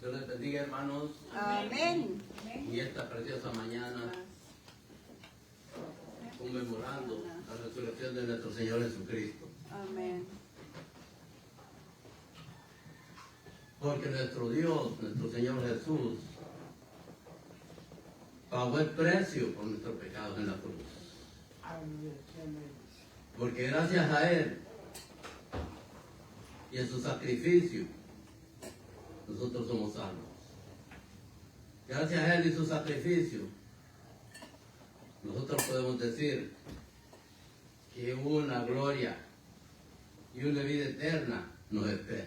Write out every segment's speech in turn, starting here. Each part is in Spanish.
Dios les bendiga, hermanos. Amén. Y esta preciosa mañana, conmemorando la resurrección de nuestro Señor Jesucristo. Amén. Porque nuestro Dios, nuestro Señor Jesús, pagó el precio por nuestros pecados en la cruz. Porque gracias a Él y a su sacrificio, nosotros somos salvos. Gracias a Él y su sacrificio, nosotros podemos decir que una gloria y una vida eterna nos espera.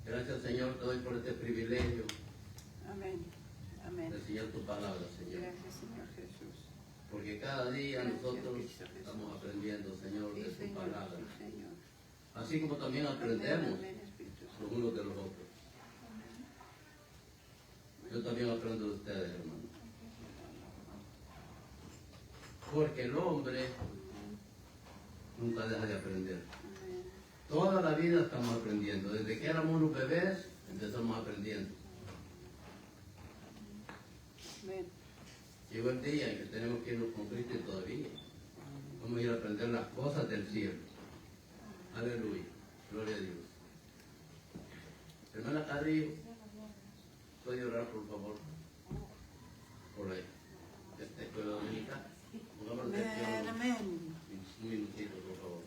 Gracias, Señor, te doy por este privilegio. Amén. Amén. De enseñar tu palabra, Señor. Gracias, Señor Jesús. Porque cada día Gracias, nosotros Cristo Jesús. estamos aprendiendo, Señor, Sí, de tu Señor. palabra. Sí, Señor. Así como también aprendemos Amén, Espíritu Santo. los unos de los otros. Yo también aprendo de ustedes, hermano. Porque el hombre nunca deja de aprender. Amén. Toda la vida estamos aprendiendo. Desde que éramos unos bebés, empezamos aprendiendo. Amén. Llegó el día en que tenemos que irnos con Cristo y todavía. Vamos a ir a aprender las cosas del cielo. Aleluya. Gloria a Dios. Hermana Carrillo, ¿puede orar, por favor? Por ahí. Esta escuela dominicana. Pongamos atención. Amén. Un minutito, por favor.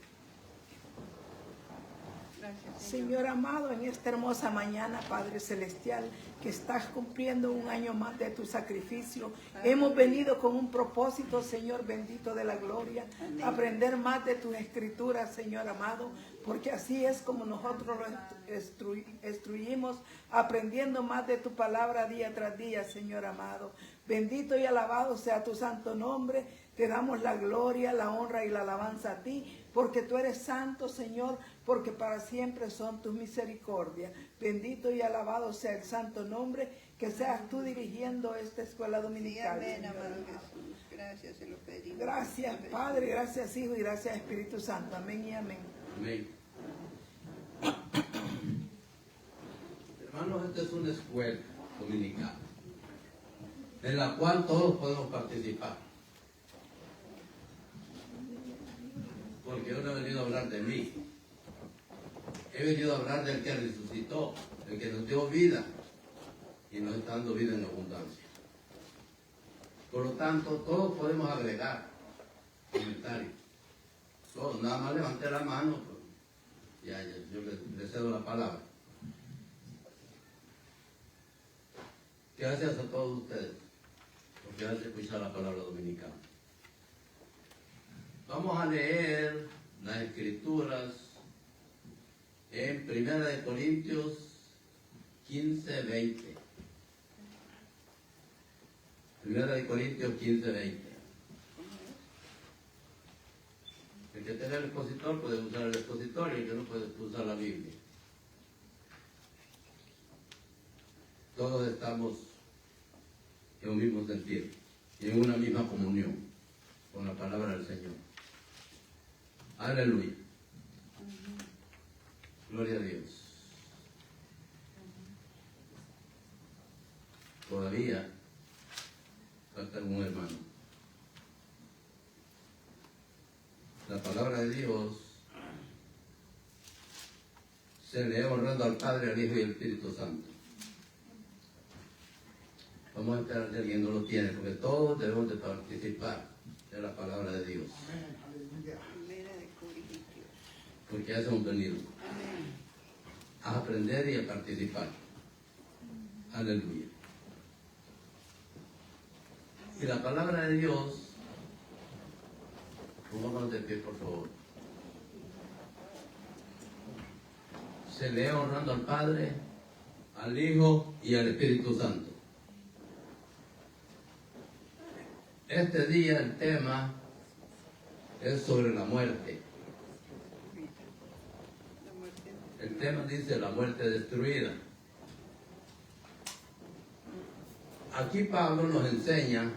Gracias, Señor amado, en esta hermosa mañana, Padre Celestial, que estás cumpliendo un año más de tu sacrificio, hemos venido con un propósito, Señor bendito de la gloria, Amén. aprender más de tus escrituras, Señor amado, porque así es como nosotros lo instruimos, aprendiendo más de tu palabra día tras día, Señor amado. Bendito y alabado sea tu santo nombre. Te damos la gloria, la honra y la alabanza a ti, porque tú eres santo, Señor, porque para siempre son tus misericordias. Bendito y alabado sea el santo nombre, que seas tú dirigiendo esta escuela dominical. Amén, Señor amado amado. Jesús. Gracias, se lo pedimos. Gracias, Padre, gracias, Hijo, y gracias, Espíritu Santo. Amén y amén. Amén. Hermanos, esta es una escuela dominical en la cual todos podemos participar. Porque yo no he venido a hablar de mí. He venido a hablar del que resucitó, el que nos dio vida y nos está dando vida en abundancia. Por lo tanto, todos podemos agregar comentarios. Todos, nada más levanté la mano, pues, ya, yo le cedo la palabra. Gracias a todos ustedes por quedarse a escuchar la palabra dominicana. Vamos a leer las escrituras en 1 Corintios 15, 20. 1 Corintios 15, 20. El que tenga el expositor puede usar el expositor y el que no puede usar la Biblia. Todos estamos en un mismo sentido y en una misma comunión con la palabra del Señor. Aleluya. Gloria a Dios. Todavía falta un hermano. La palabra de Dios se lee honrando al Padre, al Hijo y al Espíritu Santo. Vamos a estar leyendo, lo tiene, porque todos debemos de participar de la palabra de Dios. Primera de Corintios. Porque a eso hemos venido. Amén. A aprender y a participar. Aleluya. Y la palabra de Dios, pongámonos de pie, por favor. Se lee honrando al Padre, al Hijo y al Espíritu Santo. Este día el tema es sobre la muerte. La muerte. El tema dice la muerte destruida. Aquí Pablo nos enseña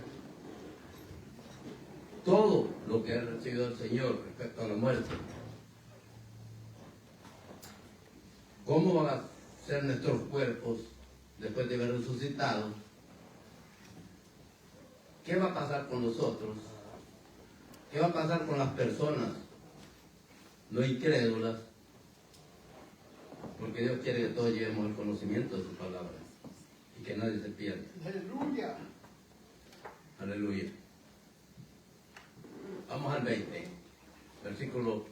todo lo que ha recibido el Señor respecto a la muerte. ¿Cómo ser nuestros cuerpos después de haber resucitado, ¿qué va a pasar con nosotros? ¿Qué va a pasar con las personas no incrédulas? Porque Dios quiere que todos llevemos el conocimiento de su palabra y que nadie se pierda. Aleluya. Aleluya. Vamos al 20, versículo,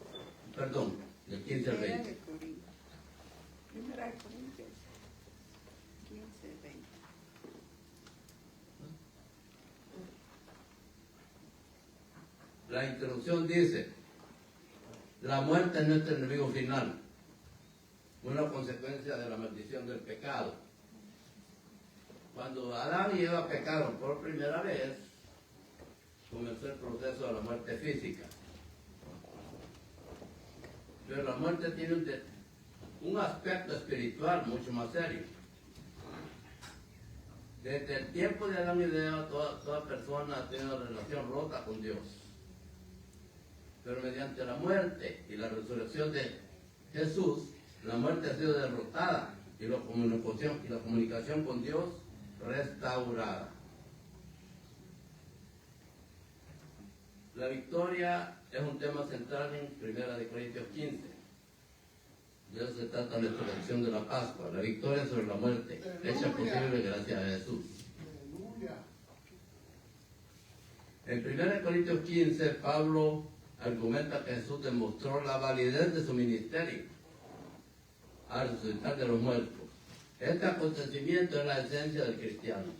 perdón, del 15 al Primera 20. de Corintios. Primera de Corintios. 15, 20. La introducción dice, la muerte es nuestro enemigo final, una consecuencia de la maldición del pecado. Cuando Adán y Eva pecaron por primera vez, comenzó el proceso de la muerte física. Pero la muerte tiene un aspecto espiritual mucho más serio. Desde el tiempo de Adán y de Eva, toda persona ha tenido una relación rota con Dios. Pero mediante la muerte y la resurrección de Jesús, la muerte ha sido derrotada y la comunicación con Dios restaurada. La victoria es un tema central en 1 Corintios 15. De eso se trata nuestra lección de la Pascua, la victoria sobre la muerte, hecha posible gracias a Jesús. En 1 Corintios 15, Pablo argumenta que Jesús demostró la validez de su ministerio al resucitar de los muertos. Este acontecimiento es la esencia del cristiano.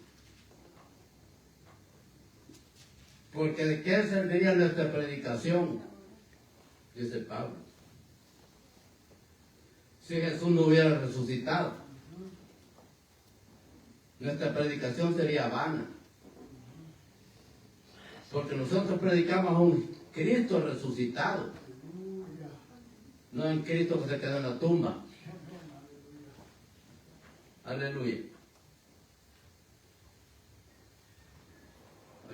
Porque ¿de qué serviría nuestra predicación? Dice Pablo. Si Jesús no hubiera resucitado, nuestra predicación sería vana. Porque nosotros predicamos a un Cristo resucitado, no en Cristo que se quedó en la tumba. Aleluya.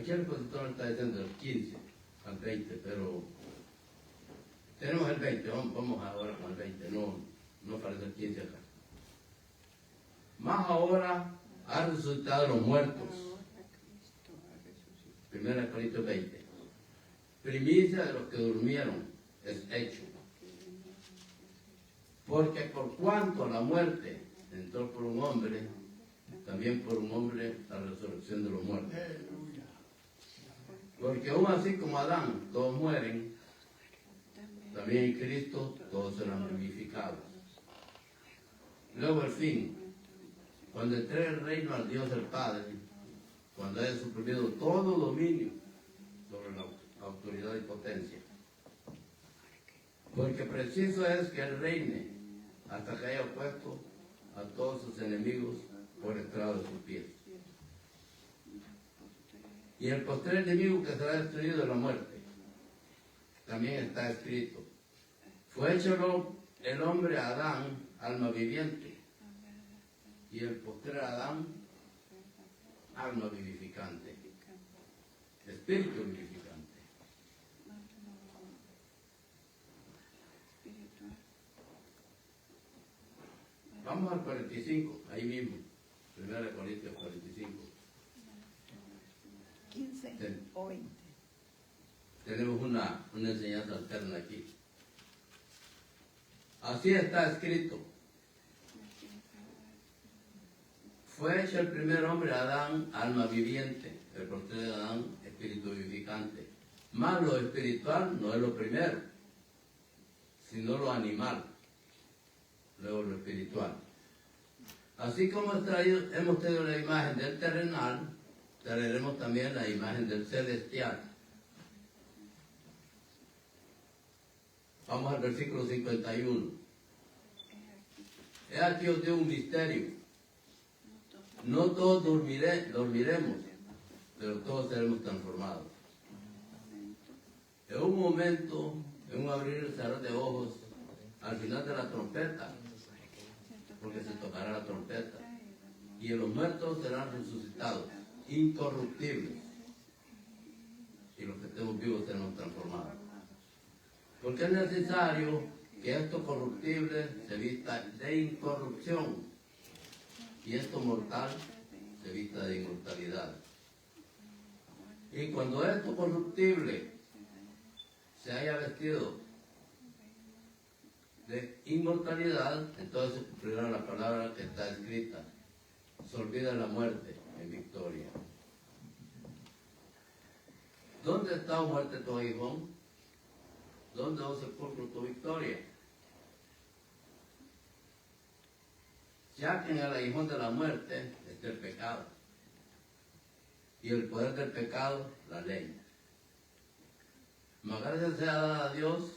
Aquí el expositor está diciendo el 15 al 20, pero tenemos el 20, vamos ahora con el 20, no aparece el 15 acá. Más ahora ha resucitado los muertos. Ahora Cristo ha resucitado. 1 Corintios 20. Primicia de los que durmieron es hecho. Porque por cuanto la muerte entró por un hombre, también por un hombre la resurrección de los muertos. Porque aún así como Adán todos mueren, también en Cristo todos serán vivificados. Luego el fin, cuando entregue el reino al Dios el Padre, cuando haya suprimido todo dominio sobre la autoridad y potencia. Porque preciso es que Él reine hasta que haya puesto a todos sus enemigos por estrado de sus pies. Y el postrer enemigo que será destruido es la muerte. También está escrito: fue hecho el hombre Adán, alma viviente, y el postrer Adán, alma vivificante, espíritu vivificante. Vamos al 45, ahí mismo, 1 Corintios 45. 15 o 20. Tenemos una enseñanza alterna aquí. Así está escrito: fue hecho el primer hombre Adán, alma viviente, el postrer de Adán, espíritu vivificante. Mas lo espiritual no es lo primero, sino lo animal, luego lo espiritual. Así como hemos tenido la imagen del terrenal, traeremos también la imagen del celestial. Vamos al versículo 51. He aquí os dio un misterio. No todos dormiremos, pero todos seremos transformados. En un momento, en un abrir y cerrar de ojos, al final de la trompeta, porque se tocará la trompeta, y los muertos serán resucitados, incorruptibles, y los que estemos vivos serán transformados. Porque es necesario que esto corruptible se vista de incorrupción y esto mortal se vista de inmortalidad. Y cuando esto corruptible se haya vestido de inmortalidad, entonces se cumplirá la palabra que está escrita: se olvida la muerte en victoria. ¿Dónde está, oh muerte, tu aguijón? ¿Dónde, oh sepulcro, tu victoria? Ya que en el aguijón de la muerte está el pecado, y el poder del pecado, la ley. Mas gracias sea dada a Dios,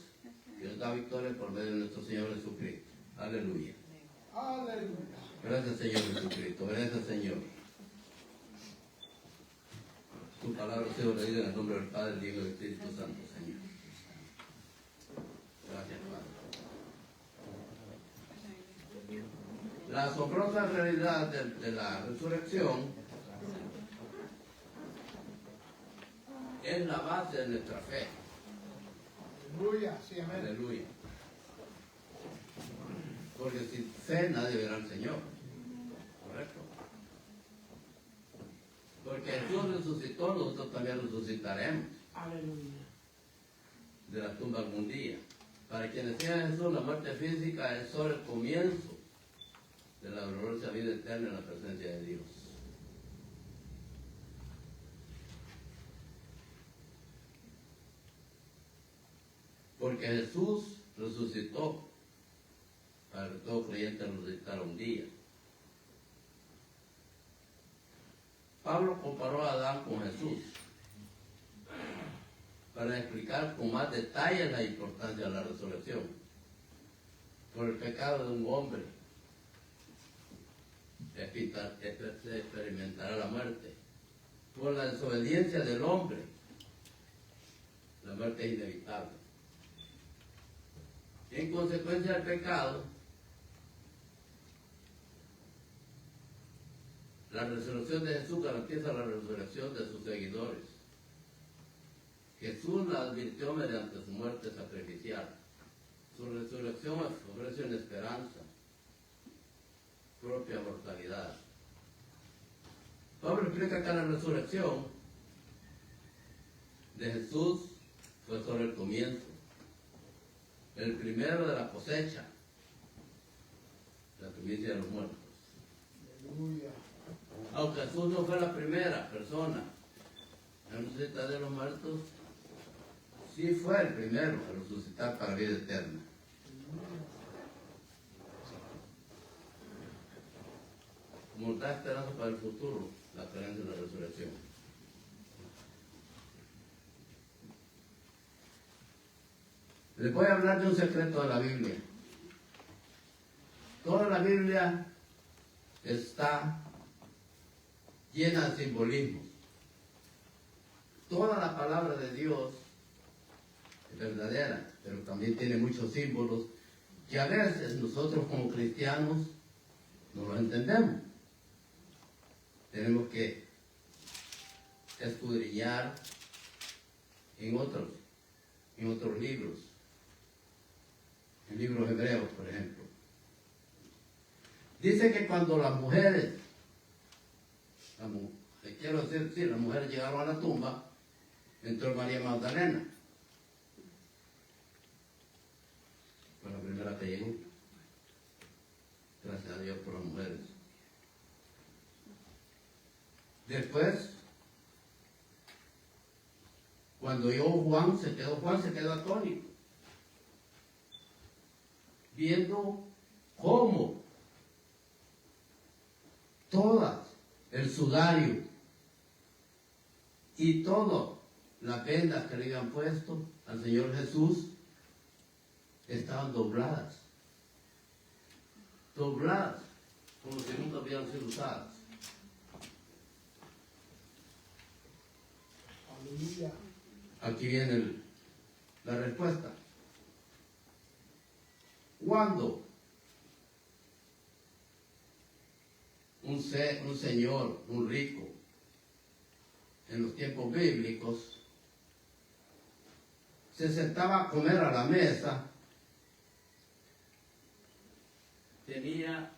Dios da victoria por medio de nuestro Señor Jesucristo. Aleluya. Aleluya. Gracias, Señor Jesucristo. Gracias, Señor. Tu palabra sea leída en el nombre del Padre, del Hijo y del Espíritu Santo, Señor. Gracias, Padre. La asombrosa realidad de la resurrección es la base de nuestra fe. Aleluya, sí, amén. Aleluya. Porque sin fe nadie verá al Señor. ¿Correcto? Porque Jesús resucitó, nosotros también resucitaremos. Aleluya. De la tumba algún día. Para quienes sean Jesús, la muerte física es solo el comienzo de la gloriosa vida eterna en la presencia de Dios. Porque Jesús resucitó para que todo creyente resucitara un día. Pablo comparó a Adán con Jesús para explicar con más detalle la importancia de la resurrección. Por el pecado de un hombre se experimentará la muerte. Por la desobediencia del hombre, la muerte es inevitable. En consecuencia del pecado, la resurrección de Jesús garantiza la resurrección de sus seguidores. Jesús la advirtió mediante su muerte sacrificial. Su resurrección ofrece una esperanza, propia mortalidad. Pablo explica que la resurrección de Jesús fue solo el comienzo, el primero de la cosecha, la primicia de los muertos. Aleluya. Aunque Jesús no fue la primera persona en resucitar de los muertos, sí fue el primero en resucitar para vida eterna. Como da esperanza para el futuro, la creencia en la resurrección. Les voy a hablar de un secreto de la Biblia. Toda la Biblia está llena de simbolismos. Toda la palabra de Dios es verdadera, pero también tiene muchos símbolos que a veces nosotros como cristianos no los entendemos. Tenemos que escudriñar en otros libros, en libros hebreos, por ejemplo. Dice que cuando las mujeres, quiero decir, sí, las mujeres llegaron a la tumba, entró María Magdalena. Fue la primera que llegó. Gracias a Dios por las mujeres. Después, cuando llegó Juan se quedó atónito, viendo cómo todas, el sudario y todas las vendas que le habían puesto al Señor Jesús estaban dobladas, como si nunca habían sido usadas. Aleluya. Aquí viene la respuesta. Cuando un señor, un rico, en los tiempos bíblicos, se sentaba a comer a la mesa, tenía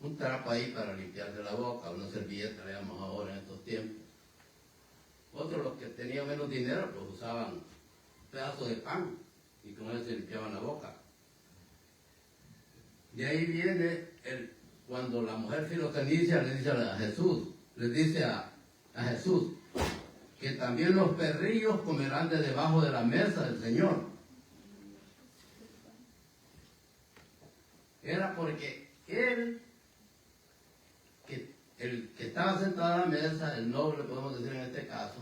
un trapo ahí para limpiarse la boca, una servilleta, le llamamos ahora en estos tiempos. Otros, los que tenían menos dinero, pues usaban un pedazo de pan y con eso se limpiaban la boca. De ahí viene cuando la mujer filocenicia le dice a Jesús, le dice a Jesús, que también los perrillos comerán de debajo de la mesa del Señor. Era porque el que estaba sentado a la mesa, el noble, podemos decir en este caso,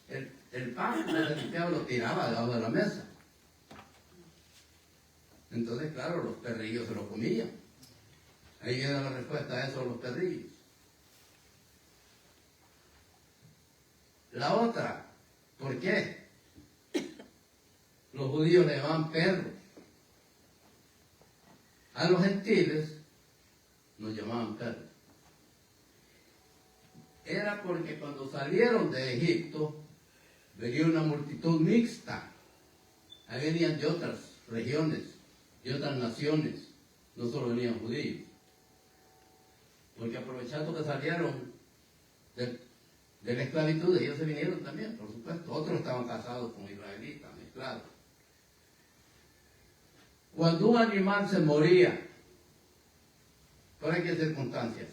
el pan que se limpiaba lo tiraba debajo de la mesa. Entonces, claro, los perrillos se lo comían. Ahí viene la respuesta a eso de los perrillos. La otra, ¿por qué? Los judíos le llamaban perros. A los gentiles nos llamaban perros. Era porque cuando salieron de Egipto venía una multitud mixta. Ahí venían de otras regiones, de otras naciones, no solo venían judíos. Porque aprovechando que salieron de la esclavitud, ellos se vinieron también, por supuesto. Otros estaban casados con israelitas, mezclados. Cuando un animal se moría, ¿por qué circunstancias?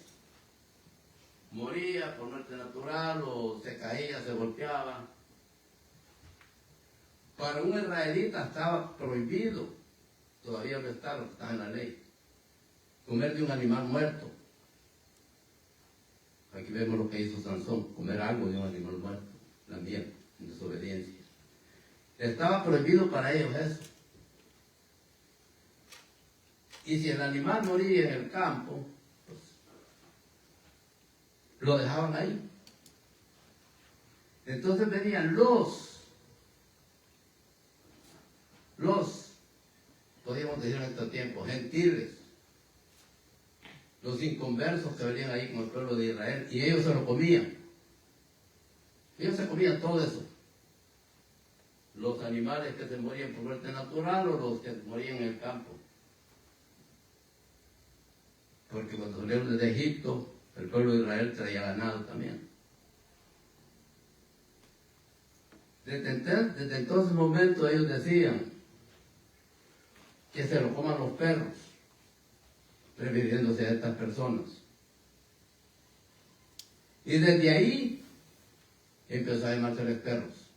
Moría por muerte natural o se caía, se golpeaba. Para un israelita estaba prohibido, todavía no está en la ley, comer de un animal muerto. Aquí vemos lo que hizo Sansón, comer algo de un animal muerto, la miel, en desobediencia. Estaba prohibido para ellos eso. Y si el animal moría en el campo, pues, lo dejaban ahí. Entonces venían podríamos decir en estos tiempos, gentiles, los inconversos que venían ahí con el pueblo de Israel, y ellos se lo comían. Ellos se comían todo eso. Los animales que se morían por muerte natural o los que morían en el campo. Porque cuando salieron de Egipto, el pueblo de Israel traía ganado también. Desde entonces momento ellos decían que se lo coman los perros, refiriéndose a estas personas. Y desde ahí empezó a llamarse perros.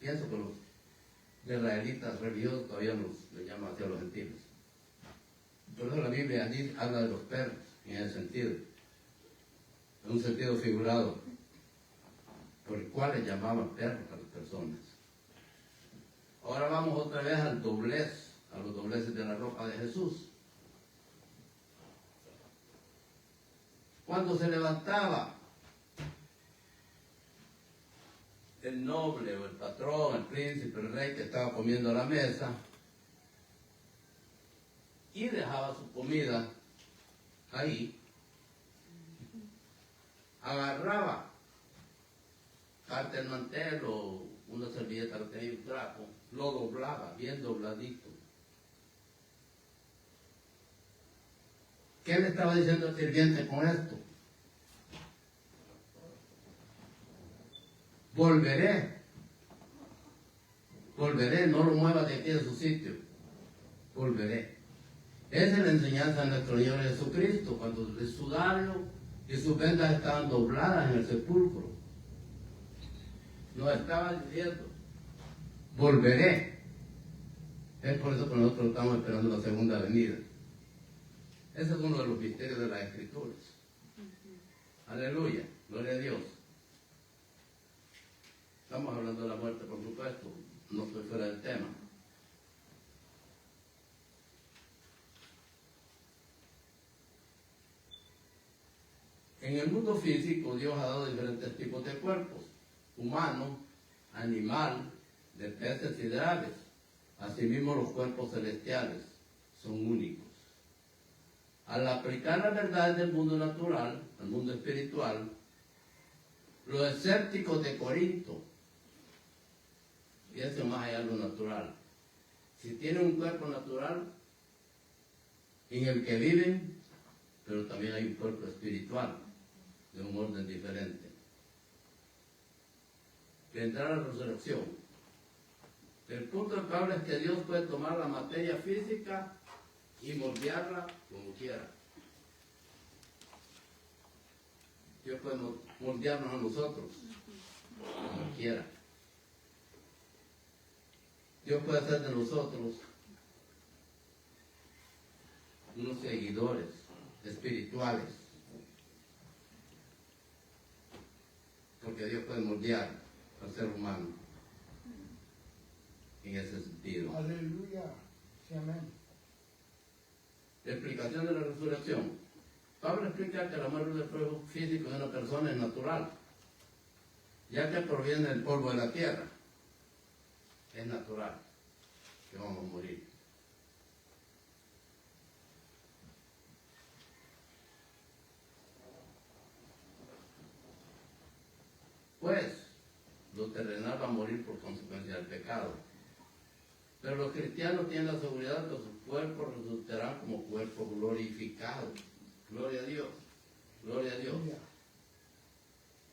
Pienso que los israelitas religiosos todavía les llaman así a los gentiles. Por eso la Biblia allí habla de los perros, en ese sentido, en un sentido figurado, por el cual les llamaban perros a las personas. Ahora vamos otra vez al doblez, a los dobleces de la ropa de Jesús. Cuando se levantaba el noble o el patrón, el príncipe, el rey que estaba comiendo a la mesa y dejaba su comida ahí, agarraba parte del mantel o una servilleta que tenía un trapo, lo doblaba, bien dobladito. ¿Qué le estaba diciendo el sirviente con esto? Volveré, no lo muevas de aquí de su sitio, volveré. Esa es la enseñanza de nuestro Señor Jesucristo, cuando el sudario y sus vendas estaban dobladas en el sepulcro. Nos estaba diciendo, volveré. Es por eso que nosotros estamos esperando la segunda venida. Ese es uno de los misterios de las Escrituras. Aleluya, gloria a Dios. Estamos hablando de la muerte, por supuesto, no estoy fuera del tema. En el mundo físico, Dios ha dado diferentes tipos de cuerpos: humano, animal, de peces y de aves. Asimismo, los cuerpos celestiales son únicos. Al aplicar las verdades del mundo natural al mundo espiritual, los escépticos de Corinto, y eso más allá de lo natural, Si tienen un cuerpo natural en el que viven, pero también hay un cuerpo espiritual de un orden diferente. Vendrá la resurrección. El punto de Pablo es que Dios puede tomar la materia física y moldearla como quiera. Dios puede moldearnos a nosotros como quiera. Dios puede hacer de nosotros unos seguidores espirituales, porque Dios puede moldear al ser humano en ese sentido. Aleluya. Sí, amén. La explicación de la resurrección. Pablo explica que la muerte del cuerpo físico de una persona es natural, ya que proviene del polvo de la tierra. Es natural que vamos a morir. Pues, lo terrenal va a morir por consecuencia del pecado. Pero los cristianos tienen la seguridad que sus cuerpos resultarán como cuerpos glorificados. Gloria a Dios. Gloria a Dios. Aleluya.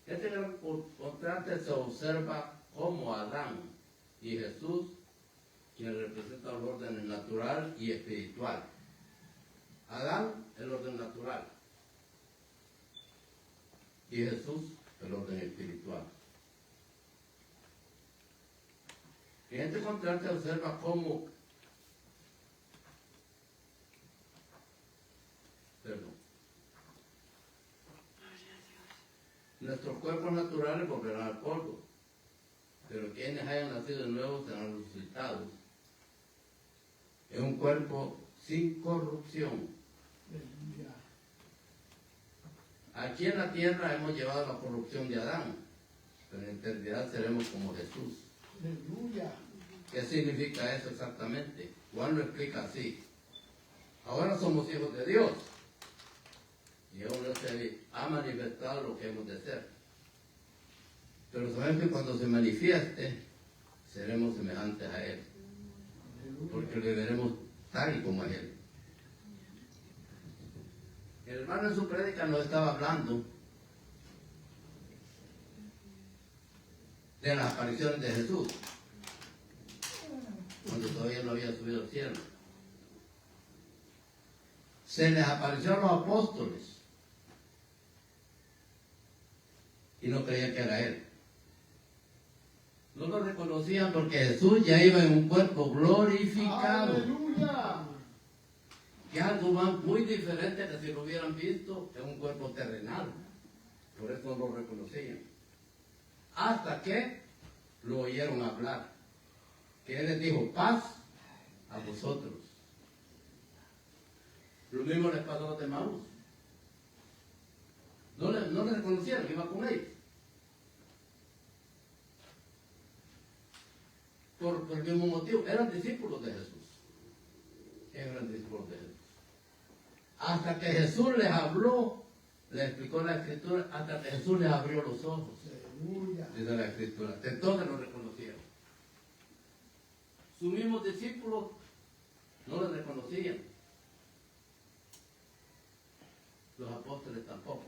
Este gran contraste se observa como Adán y Jesús, quien representa el orden natural y espiritual. Adán, el orden natural. Y Jesús, el orden espiritual. En este contraste se observa cómo nuestros cuerpos naturales volverán al polvo, pero quienes hayan nacido de nuevo serán resucitados en un cuerpo sin corrupción. Aleluya. Aquí en la tierra hemos llevado la corrupción de Adán, pero en la eternidad seremos como Jesús. Aleluya. ¿Qué significa eso exactamente? Juan lo explica así. Ahora somos hijos de Dios y aún no se ha manifestado lo que hemos de ser. Pero sabemos que cuando se manifieste, seremos semejantes a Él, porque le veremos tal y como a Él. El hermano en su prédica nos estaba hablando de las apariciones de Jesús, cuando todavía no había subido al cielo. Se les apareció a los apóstoles y no creían que era Él. No lo reconocían porque Jesús ya iba en un cuerpo glorificado. Aleluya. Que es algo más muy diferente que si lo hubieran visto en un cuerpo terrenal. Por eso no lo reconocían. Hasta que lo oyeron hablar. Que Él les dijo, paz a vosotros. Lo mismo les pasó a los de Maús. No le reconocieron, iba con ellos. Por el mismo motivo, eran discípulos de Jesús. Eran discípulos de Jesús. Hasta que Jesús les habló, les explicó la Escritura, hasta que Jesús les abrió los ojos. Aleluya. Dice la Escritura. Entonces lo reconocieron. Sus mismos discípulos no lo reconocían. Los apóstoles tampoco.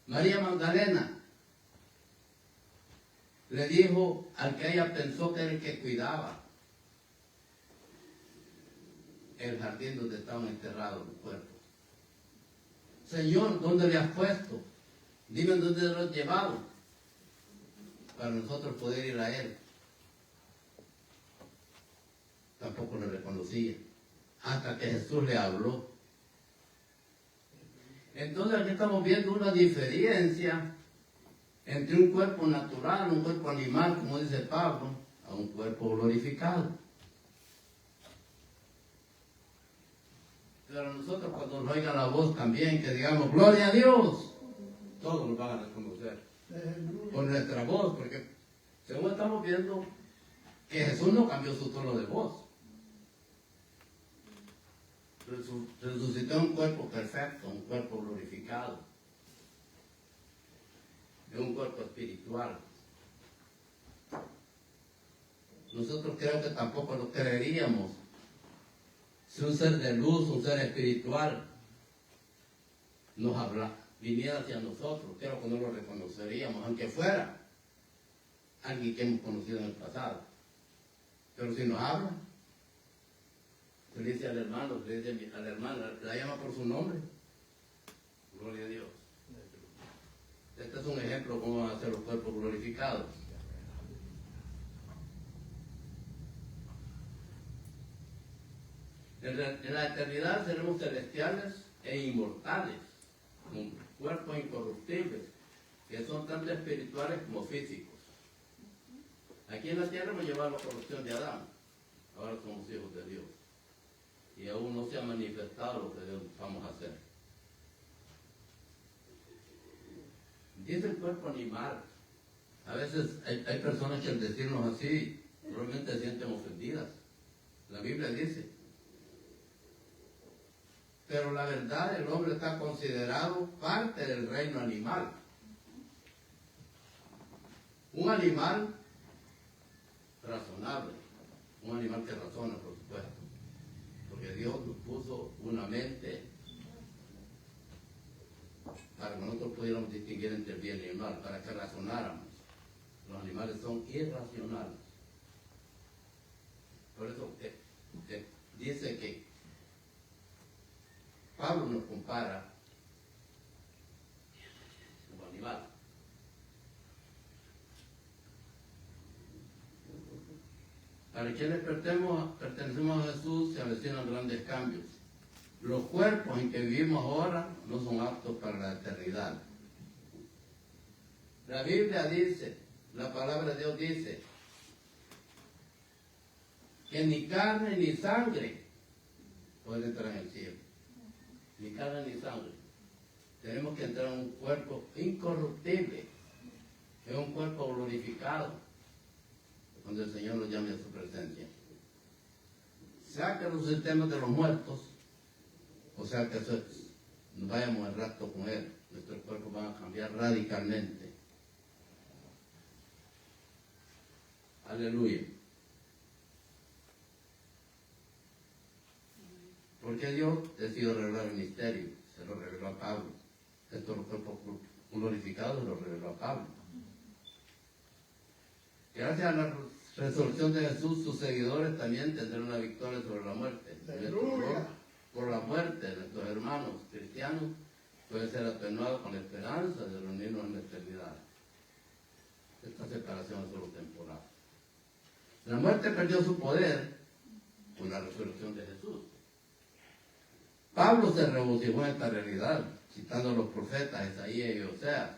María Magdalena le dijo al que ella pensó que era el que cuidaba el jardín donde estaban enterrados los cuerpos: Señor, ¿dónde le has puesto? Dime dónde lo has llevado para nosotros poder ir a Él. Tampoco lo reconocía hasta que Jesús le habló. Entonces aquí estamos viendo una diferencia entre un cuerpo natural, un cuerpo animal, como dice Pablo, a un cuerpo glorificado. Pero nosotros cuando nos oigan la voz también, que digamos, gloria a Dios, todos nos van a reconocer por nuestra voz, porque según estamos viendo que Jesús no cambió su tono de voz. Resucitó un cuerpo perfecto, un cuerpo glorificado, de un cuerpo espiritual. nosotros creo que tampoco lo creeríamos. Si un ser de luz, un ser espiritual, nos habla, viniera hacia nosotros, creo que no lo reconoceríamos, aunque fuera alguien que hemos conocido en el pasado. Pero si nos habla, se le dice al hermano, se le dice a la hermana, la llama por su nombre. Gloria a Dios. Este es un ejemplo de cómo van a ser los cuerpos glorificados. En la eternidad seremos celestiales e inmortales, con cuerpos incorruptibles, que son tanto espirituales como físicos. Aquí en la tierra hemos llevado la corrupción de Adán, ahora somos hijos de Dios, y aún no se ha manifestado lo que Dios vamos a hacer. Dice el cuerpo animal. A veces hay personas que al decirnos así, realmente se sienten ofendidas. La Biblia dice. Pero la verdad, el hombre está considerado parte del reino animal. Un animal razonable, un animal que razona, por supuesto, porque Dios nos puso una mente para que nosotros pudiéramos distinguir entre el bien y el mal, para que razonáramos. Los animales son irracionales. Por eso dice que Pablo nos compara como animal. Para quienes pertenecemos a Jesús se avecinan grandes cambios. Los cuerpos en que vivimos ahora no son aptos para la eternidad. La Biblia dice, la palabra de Dios dice, que ni carne ni sangre puede entrar en el cielo. Ni carne ni sangre. Tenemos que entrar en un cuerpo incorruptible, en un cuerpo glorificado, cuando el Señor nos llame a su presencia. Sea que nos sentemos de los muertos, o sea que nos vayamos al rapto con Él, nuestros cuerpos van a cambiar radicalmente. Aleluya. Porque Dios decidió revelar el misterio, se lo reveló a Pablo. Estos los cuerpos glorificados se lo reveló a Pablo. Gracias a la resurrección de Jesús, sus seguidores también tendrán la victoria sobre la muerte. Por la muerte de nuestros hermanos cristianos puede ser atenuado con la esperanza de reunirnos en la eternidad. Esta separación es solo temporal. La muerte perdió su poder con la resurrección de Jesús. Pablo se regocijó en esta realidad, citando a los profetas Isaías y Oseas.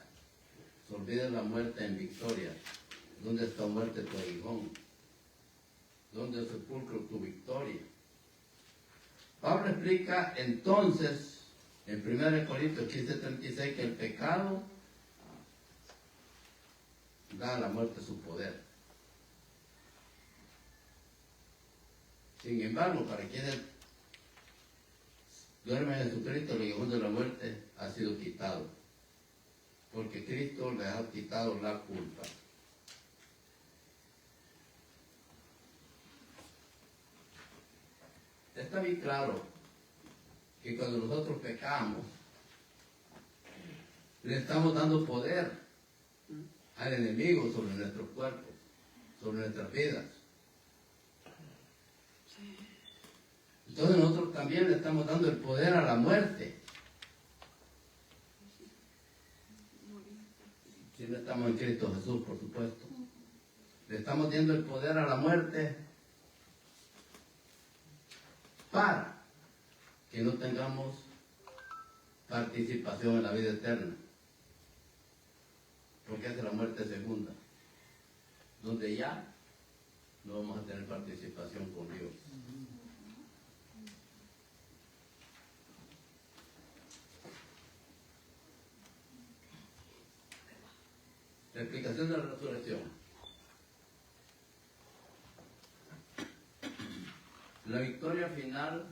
Se olviden la muerte en victoria. ¿Dónde está muerte tu aguijón? ¿Dónde es sepulcro tu victoria? Pablo explica entonces en 1 Corintios 15:36 que el pecado da a la muerte su poder. Sin embargo, para quienes duermen en Jesucristo, el aguijón de la muerte ha sido quitado, porque Cristo les ha quitado la culpa. Está bien claro que cuando nosotros pecamos, le estamos dando poder al enemigo sobre nuestros cuerpos, sobre nuestras vidas. Entonces nosotros también le estamos dando el poder a la muerte. Si no estamos en Cristo Jesús, por supuesto. Le estamos dando el poder a la muerte para que no tengamos participación en la vida eterna. Porque es la muerte segunda, donde ya no vamos a tener participación con Dios. La explicación de la resurrección. La victoria final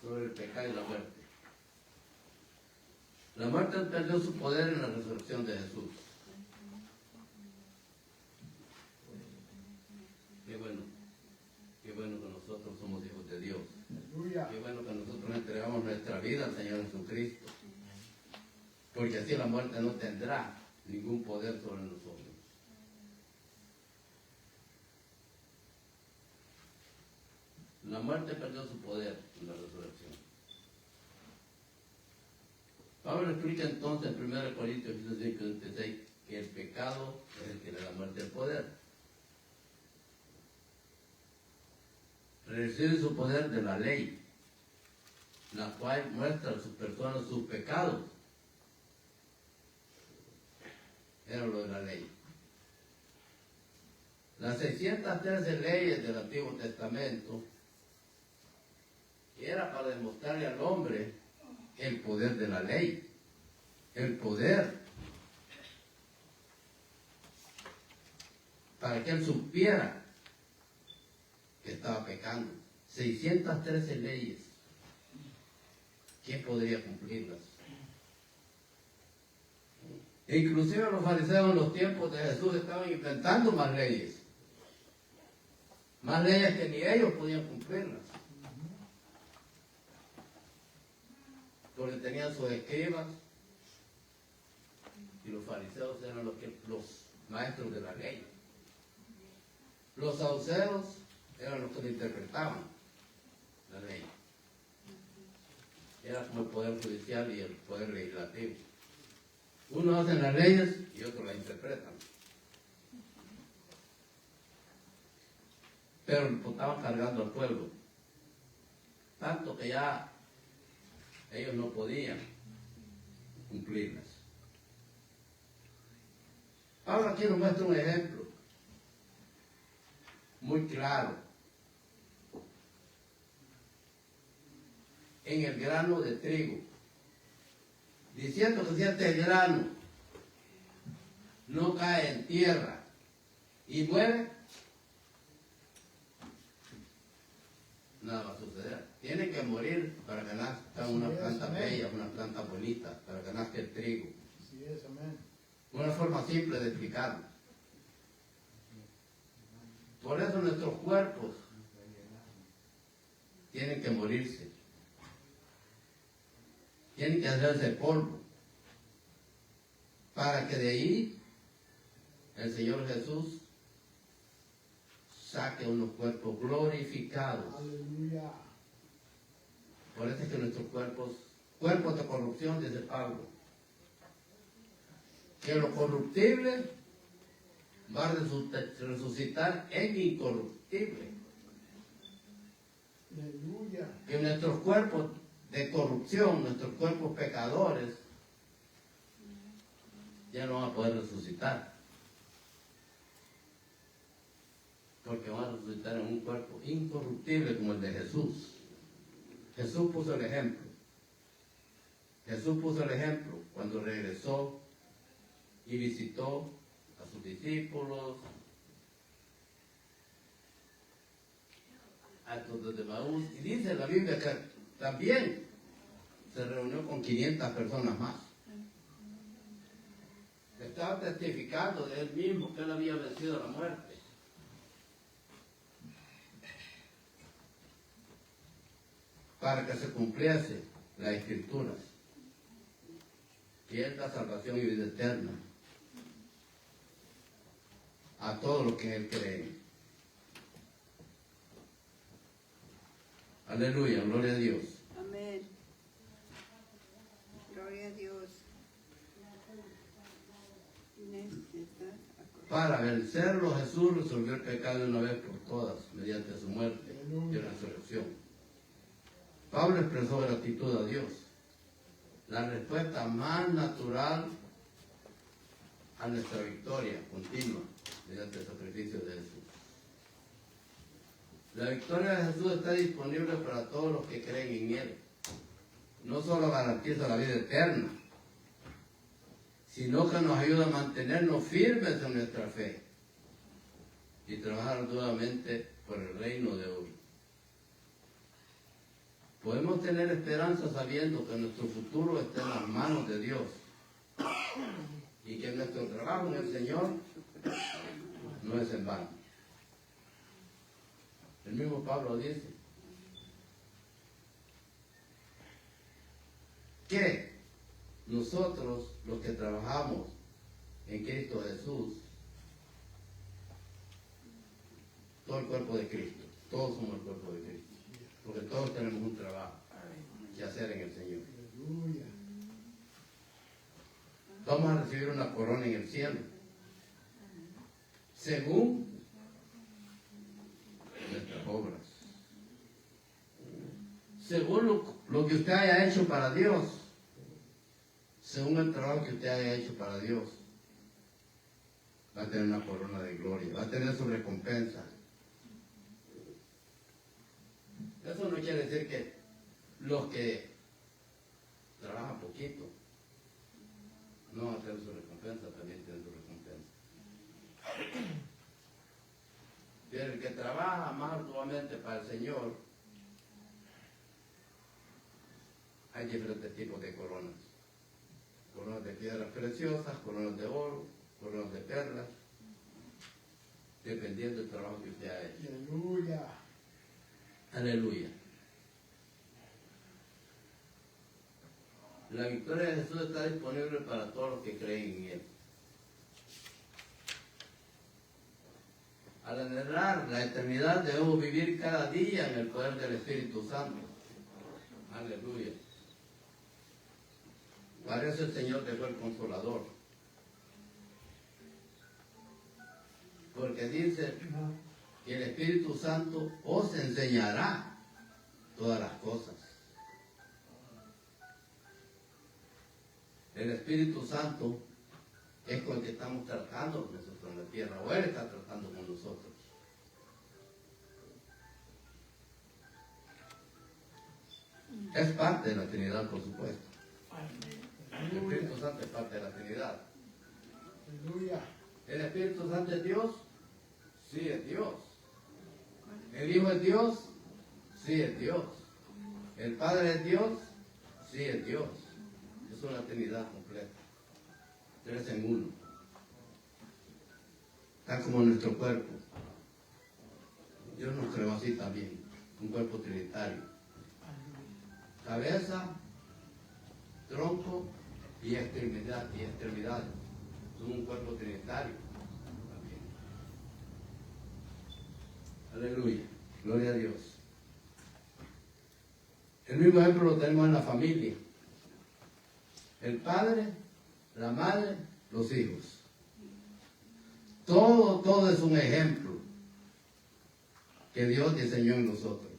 sobre el pecado y la muerte. La muerte perdió su poder en la resurrección de Jesús. vida al Señor Jesucristo. Porque así la muerte no tendrá ningún poder sobre nosotros. La muerte perdió su poder en la resurrección. Pablo explica entonces en 1 Corintios 15:26 que el pecado es el que le da muerte al poder. Recibe su poder de la ley, la cual muestra a sus personas sus pecados. Era lo de la ley. Las 613 leyes del Antiguo Testamento era para demostrarle al hombre el poder de la ley, el poder para que él supiera que estaba pecando. 613 leyes. ¿Quién podría cumplirlas? E inclusive los fariseos en los tiempos de Jesús estaban inventando más leyes que ni ellos podían cumplirlas, porque tenían sus escribas, y los fariseos eran los maestros de la ley. Los saduceos eran los que lo interpretaban, la ley. Era como el poder judicial y el poder legislativo. Unos hacen las leyes y otros las interpretan. Pero estaban cargando al pueblo, tanto que ya ellos no podían cumplirlas. Ahora aquí nos muestra un ejemplo muy claro en el grano de trigo, diciendo que si este grano no cae en tierra y muere, nada va a suceder. Tiene que morir para que nazca una planta bella, una planta bonita, para que nazca el trigo. Así es, amén. Una forma simple de explicarlo. Por eso nuestros cuerpos tienen que morirse. Tienen que hacerse polvo. Para que de ahí el Señor Jesús saque unos cuerpos glorificados. Aleluya. Por eso es que nuestros cuerpos de corrupción, dice Pablo, que lo corruptible va a resucitar en incorruptible. Aleluya. Que nuestros cuerpos de corrupción, nuestros cuerpos pecadores, ya no van a poder resucitar. Porque van a resucitar en un cuerpo incorruptible como el de Jesús. Jesús puso el ejemplo. Jesús puso el ejemplo cuando regresó y visitó a sus discípulos, a los de Maús, y dice en la Biblia que también se reunió con 500 personas más. Estaba testificando de él mismo que él había vencido la muerte. Para que se cumpliese las escrituras, que es la salvación y vida eterna a todos los que en él creen. Aleluya, gloria a Dios. Amén. Gloria a Dios. Inés, ¿estás acordada? Para vencerlo, Jesús resolvió el pecado de una vez por todas, mediante su muerte y resurrección. Pablo expresó gratitud a Dios, la respuesta más natural a nuestra victoria continua mediante el sacrificio de Jesús. La victoria de Jesús está disponible para todos los que creen en Él. No solo garantiza la vida eterna, sino que nos ayuda a mantenernos firmes en nuestra fe y trabajar duramente por el reino de hoy. Podemos tener esperanza sabiendo que nuestro futuro está en las manos de Dios y que nuestro trabajo en el Señor no es en vano. El mismo Pablo dice, que nosotros, los que trabajamos en Cristo Jesús, todo el cuerpo de Cristo, todos somos el cuerpo de Cristo, porque todos tenemos un trabajo que hacer en el Señor. Aleluya. Vamos a recibir una corona en el cielo, según nuestras obras, según lo que usted haya hecho para Dios, según el trabajo que usted haya hecho para Dios, va a tener una corona de gloria, va a tener su recompensa. Eso no quiere decir que los que trabajan poquito no van a tener su recompensa, también tienen su recompensa. Pero el que trabaja más arduamente para el Señor, hay diferentes tipos de coronas. Coronas de piedras preciosas, coronas de oro, coronas de perlas, dependiendo del trabajo que usted ha hecho. Aleluya. Aleluya. La victoria de Jesús está disponible para todos los que creen en Él. Al anhelar la eternidad debemos vivir cada día en el poder del Espíritu Santo. Aleluya. Para eso el Señor dejó el Consolador. Porque dice que el Espíritu Santo os enseñará todas las cosas. El Espíritu Santo es con el que estamos tratando nosotros en la tierra, o Él está tratando con nosotros. Es parte de la Trinidad, por supuesto. El Espíritu Santo es parte de la Trinidad. Aleluya. ¿El Espíritu Santo es Dios? Sí, es Dios. ¿El Hijo es Dios? Sí, es Dios. ¿El Padre es Dios? Sí, es Dios. Es una Trinidad completa. 3 en 1. Está como nuestro cuerpo. Dios nos creó así también. Un cuerpo trinitario. Cabeza, tronco y extremidades. Son un cuerpo trinitario también. Aleluya. Gloria a Dios. El mismo ejemplo lo tenemos en la familia. El padre, la madre, los hijos. Todo es un ejemplo que Dios diseñó en nosotros.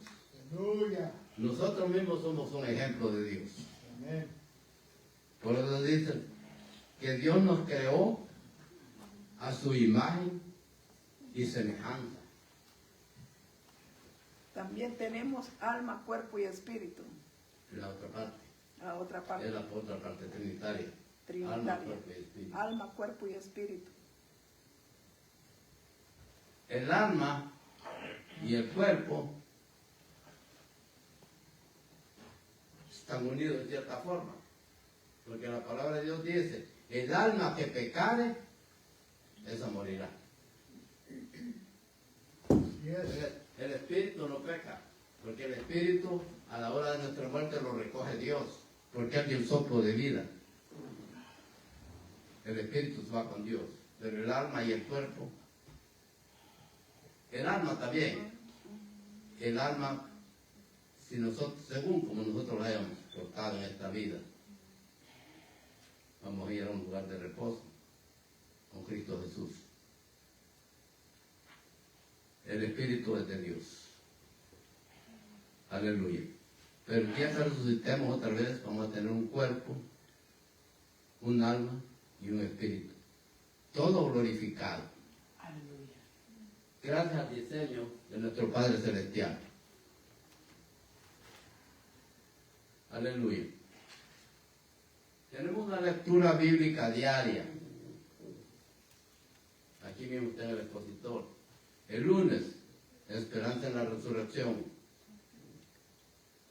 Aleluya. Nosotros mismos somos un ejemplo de Dios. Amén. Por eso dice que Dios nos creó a su imagen y semejanza. También tenemos alma, cuerpo y espíritu. La otra parte. La otra parte. Es la otra parte trinitaria. Trinitaria. Alma, cuerpo y espíritu. Alma, cuerpo y espíritu. El alma y el cuerpo están unidos de cierta forma. Porque la palabra de Dios dice, el alma que pecare, esa morirá. Así es. El espíritu no peca, porque el espíritu a la hora de nuestra muerte lo recoge Dios, porque es el soplo de vida. El espíritu se va con Dios, pero el alma y el cuerpo, el alma también, el alma, si nosotros, según como nosotros la hayamos portado en esta vida, vamos a ir a un lugar de reposo con Cristo Jesús. El Espíritu es de Dios. Aleluya. Pero el día que resucitemos otra vez, vamos a tener un cuerpo, un alma y un espíritu. Todo glorificado. Aleluya. Gracias al diseño de nuestro Padre Celestial. Aleluya. Tenemos una lectura bíblica diaria. Aquí mismo está el expositor. El lunes, esperanza en la resurrección.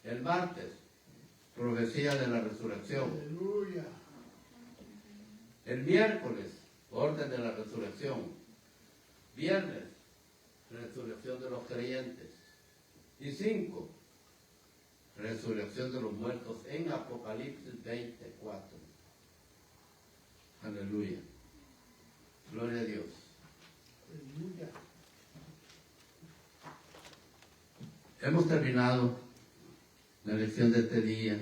El martes, profecía de la resurrección. Aleluya. El miércoles, orden de la resurrección. Viernes, resurrección de los creyentes. Y 5, resurrección de los muertos en Apocalipsis 24. Aleluya. Gloria a Dios. Aleluya. Hemos terminado la lección de este día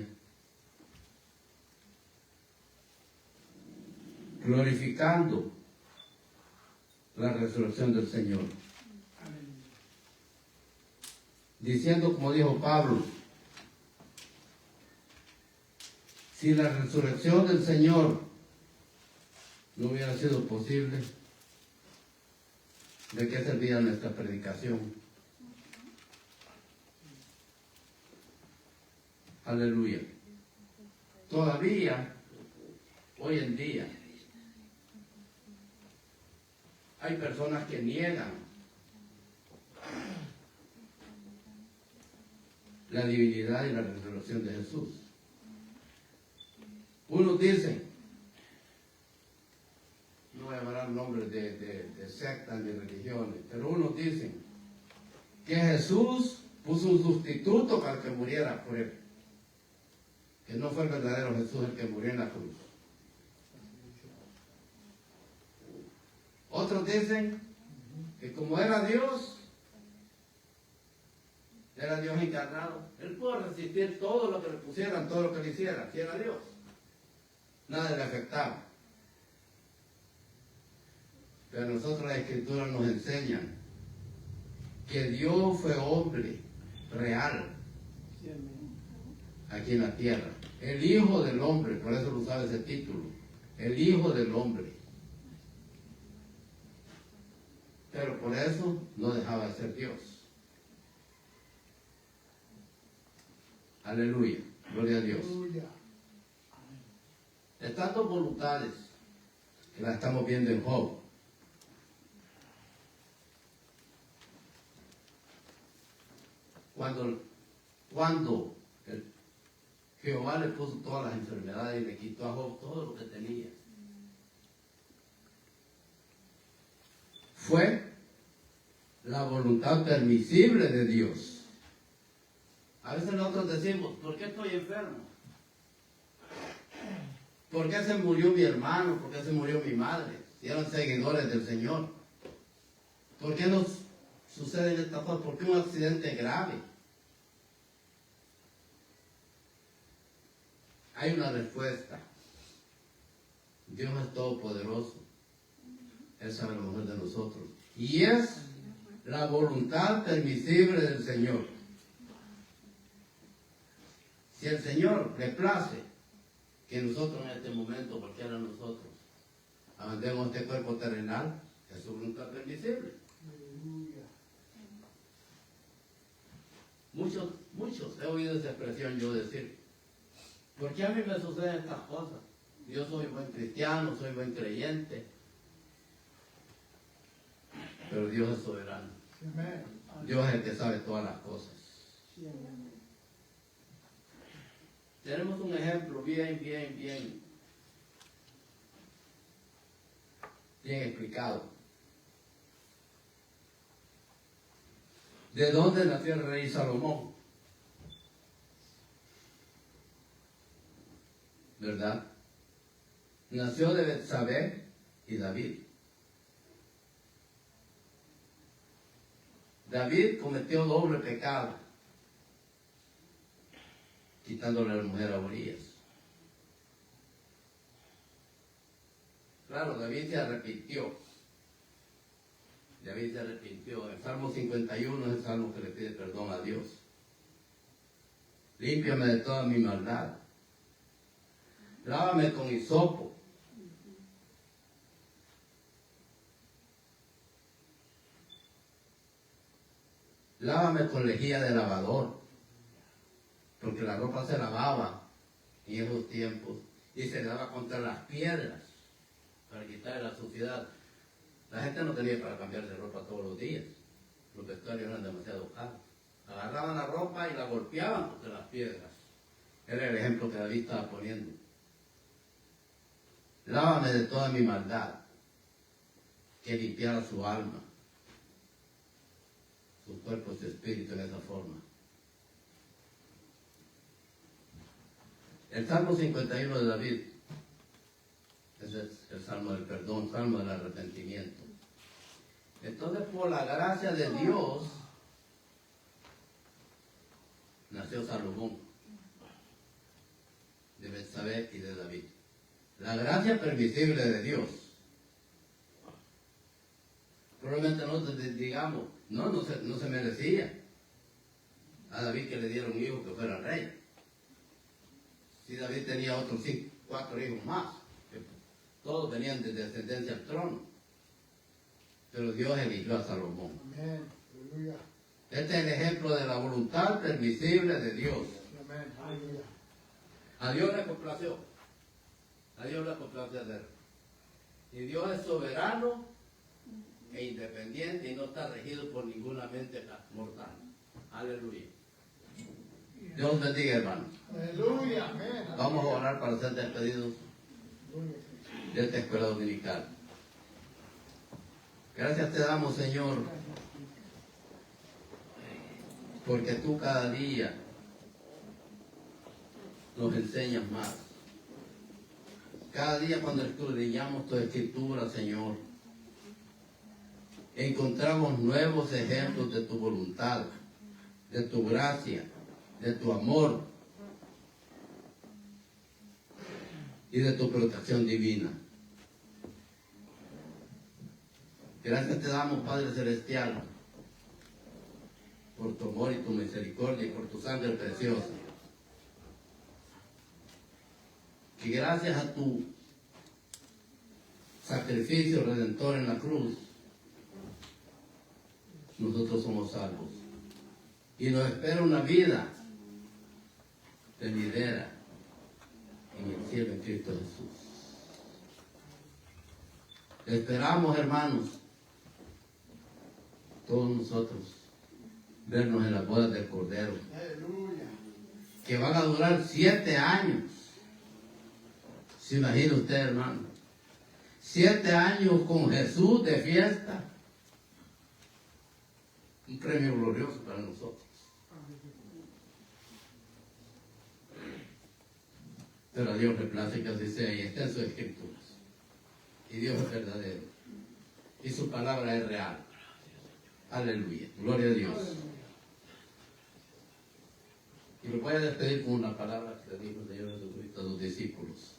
glorificando la resurrección del Señor, diciendo, como dijo Pablo, si la resurrección del Señor no hubiera sido posible, ¿de qué servía nuestra predicación? Aleluya. Todavía, hoy en día, hay personas que niegan la divinidad y la resurrección de Jesús. Unos dicen, no voy a llamar nombres de sectas ni religiones, pero unos dicen que Jesús puso un sustituto para que muriera por él, que no fue el verdadero Jesús el que murió en la cruz. Otros dicen que como era Dios encarnado, él pudo resistir todo lo que le pusieran, todo lo que le hicieran, si era Dios. Nada le afectaba. Pero nosotros las Escrituras nos enseñan que Dios fue hombre real aquí en la tierra. El Hijo del Hombre, por eso lo usaba ese título. El Hijo del Hombre. Pero por eso no dejaba de ser Dios. Aleluya. Gloria a Dios. Aleluya. Estas dos voluntades que las estamos viendo en Job, cuando Jehová le puso todas las enfermedades y le quitó a Job todo lo que tenía, fue la voluntad permisible de Dios. A veces nosotros decimos, ¿por qué estoy enfermo? ¿Por qué se murió mi hermano? ¿Por qué se murió mi madre? Si eran seguidores del Señor. ¿Por qué nos suceden estas cosas? ¿Por qué un accidente grave? Hay una respuesta. Dios es todopoderoso. Él sabe lo mejor de nosotros. Y es la voluntad permisible del Señor. Si el Señor le place que nosotros en este momento, cualquiera de nosotros, abandonemos este cuerpo terrenal, es su voluntad permisible. Aleluya. Muchos he oído esa expresión yo decir, ¿por qué a mí me suceden estas cosas? Yo soy buen cristiano, soy buen creyente, pero Dios es soberano. Amén. Dios es el que sabe todas las cosas. Tenemos un ejemplo bien explicado. ¿De dónde nació el rey Salomón? ¿Verdad? Nació de Betsabé y David. David cometió doble pecado, quitándole a la mujer a Urías. Claro, David se arrepintió. David se arrepintió. El Salmo 51 es el salmo que le pide perdón a Dios. Límpiame de toda mi maldad. Lávame con hisopo. Lávame con lejía de lavador. Porque la ropa se lavaba en esos tiempos y se daba contra las piedras para quitar la suciedad. La gente no tenía para cambiar de ropa todos los días. Los vestuarios eran demasiado caros. Agarraban la ropa y la golpeaban contra las piedras. Era el ejemplo que David estaba poniendo. Lávame de toda mi maldad, que limpiara su alma, su cuerpo y su espíritu en esa forma. El Salmo 51 de David, ese es el Salmo del perdón, Salmo del arrepentimiento. Entonces, por la gracia de Dios, nació Salomón, de Betsabé y de David. La gracia permisible de Dios. Probablemente nosotros digamos, no se merecía a David que le diera un hijo que fuera rey. Si David tenía otros 4 hijos más, que todos venían de descendencia al trono. Pero Dios eligió a Salomón. Amén. Aleluya. Este es el ejemplo de la voluntad permisible de Dios. Amén. Aleluya. A Dios le complació. A Dios le complació hacerlo. Y Dios es soberano e independiente y no está regido por ninguna mente mortal. Aleluya. Dios los bendiga, hermanos. Aleluya. Amén. Vamos a orar para ser despedidos de esta escuela dominical. Gracias te damos, Señor, porque tú cada día nos enseñas más. Cada día cuando escudriñamos tu escritura, Señor, encontramos nuevos ejemplos de tu voluntad, de tu gracia, de tu amor y de tu protección divina. Gracias te damos, Padre Celestial, por tu amor y tu misericordia y por tu sangre preciosa. Que gracias a tu sacrificio redentor en la cruz, nosotros somos salvos. Y nos espera una vida venidera en el cielo en Cristo Jesús. Esperamos, hermanos, todos nosotros, vernos en las bodas del Cordero, Aleluya. que van a durar 7 años. ¿Se imagina usted, hermano? 7 años con Jesús de fiesta. Un premio glorioso para nosotros. Pero a Dios le place que así sea y está en sus escrituras. Y Dios es verdadero. Y su palabra es real. Aleluya. Gloria a Dios. Y lo voy a despedir con una palabra que le dijo el Señor Jesucristo a sus discípulos.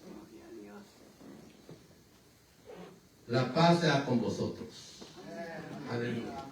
La paz sea con vosotros. Aleluya.